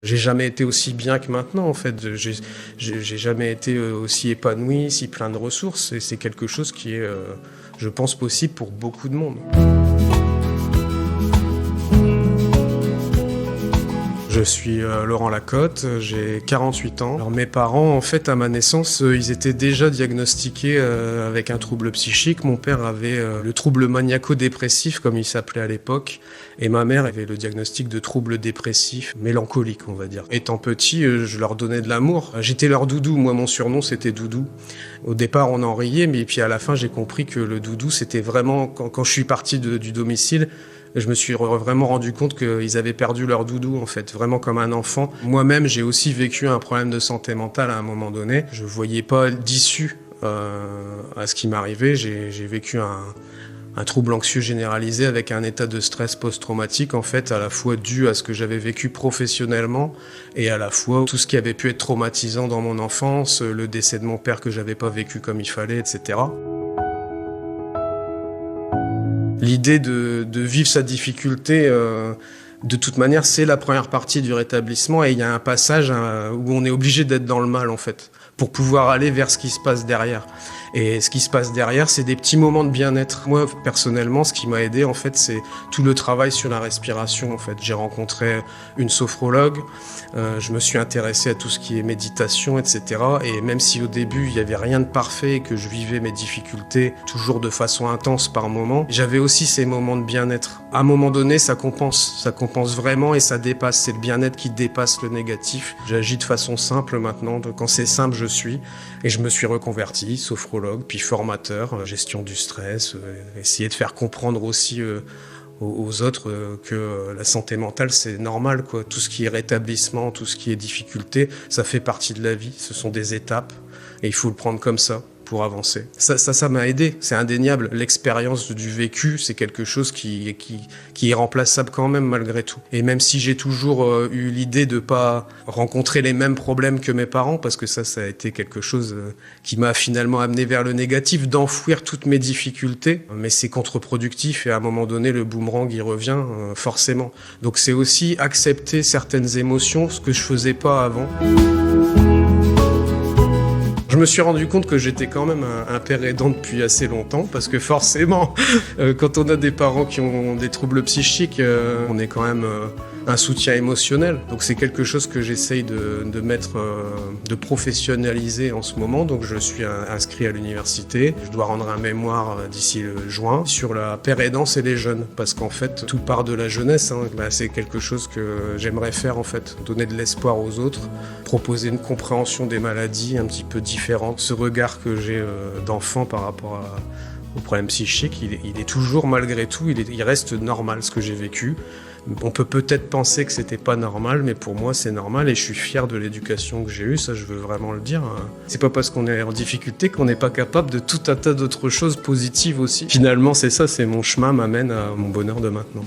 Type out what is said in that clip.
J'ai jamais été aussi bien que maintenant, en fait. J'ai jamais été aussi épanoui, si plein de ressources. Et c'est quelque chose qui est, je pense, possible pour beaucoup de monde. Je suis Laurent Lacotte, j'ai 48 ans. Alors mes parents, en fait, à ma naissance, ils étaient déjà diagnostiqués avec un trouble psychique. Mon père avait le trouble maniaco-dépressif, comme il s'appelait à l'époque, et ma mère avait le diagnostic de trouble dépressif, mélancolique, on va dire. Étant petit, je leur donnais de l'amour. J'étais leur doudou, moi mon surnom c'était Doudou. Au départ, on en riait, mais puis à la fin, j'ai compris que le doudou, c'était vraiment, quand je suis parti du domicile, je me suis vraiment rendu compte qu'ils avaient perdu leur doudou, en fait, vraiment comme un enfant. Moi-même, j'ai aussi vécu un problème de santé mentale à un moment donné. Je voyais pas d'issue à ce qui m'arrivait. J'ai vécu un trouble anxieux généralisé avec un état de stress post-traumatique, en fait, à la fois dû à ce que j'avais vécu professionnellement et à la fois tout ce qui avait pu être traumatisant dans mon enfance, le décès de mon père que j'avais pas vécu comme il fallait, etc. L'idée de vivre sa difficulté, de toute manière, c'est la première partie du rétablissement et il y a un passage où on est obligé d'être dans le mal, en fait, pour pouvoir aller vers ce qui se passe derrière. Et ce qui se passe derrière, c'est des petits moments de bien-être. Moi, personnellement, ce qui m'a aidé, en fait, c'est tout le travail sur la respiration, en fait. J'ai rencontré une sophrologue, je me suis intéressé à tout ce qui est méditation, etc. Et même si au début, il n'y avait rien de parfait et que je vivais mes difficultés toujours de façon intense par moment, j'avais aussi ces moments de bien-être. À un moment donné, ça compense vraiment et ça dépasse. C'est le bien-être qui dépasse le négatif. J'agis de façon simple maintenant. Quand c'est simple, je suis. Et je me suis reconverti, sophrologue, puis formateur, gestion du stress, essayer de faire comprendre aussi aux autres que la santé mentale, c'est normal, quoi. Tout ce qui est rétablissement, tout ce qui est difficulté, ça fait partie de la vie. Ce sont des étapes et il faut le prendre comme ça pour avancer. Ça m'a aidé, c'est indéniable. L'expérience du vécu, c'est quelque chose qui est remplaçable quand même malgré tout. Et même si j'ai toujours eu l'idée de pas rencontrer les mêmes problèmes que mes parents, parce que ça a été quelque chose qui m'a finalement amené vers le négatif, d'enfouir toutes mes difficultés, mais c'est contre-productif et à un moment donné, le boomerang, il revient forcément. Donc c'est aussi accepter certaines émotions, ce que je faisais pas avant. Je me suis rendu compte que j'étais quand même un père aidant depuis assez longtemps, parce que forcément, quand on a des parents qui ont des troubles psychiques, on est quand même un soutien émotionnel. Donc c'est quelque chose que j'essaye de mettre, de professionnaliser en ce moment. Donc je suis inscrit à l'université. Je dois rendre un mémoire d'ici le juin sur la père aidance et les jeunes, parce qu'en fait, tout part de la jeunesse. C'est quelque chose que j'aimerais faire, en fait, donner de l'espoir aux autres, proposer une compréhension des maladies un petit peu différente. Ce regard que j'ai d'enfant par rapport aux problèmes psychiques, il est toujours, malgré tout, il reste normal, ce que j'ai vécu. On peut peut-être penser que c'était pas normal, mais pour moi c'est normal et je suis fier de l'éducation que j'ai eue, ça je veux vraiment le dire. C'est pas parce qu'on est en difficulté qu'on n'est pas capable de tout un tas d'autres choses positives aussi. Finalement c'est ça, c'est mon chemin m'amène à mon bonheur de maintenant.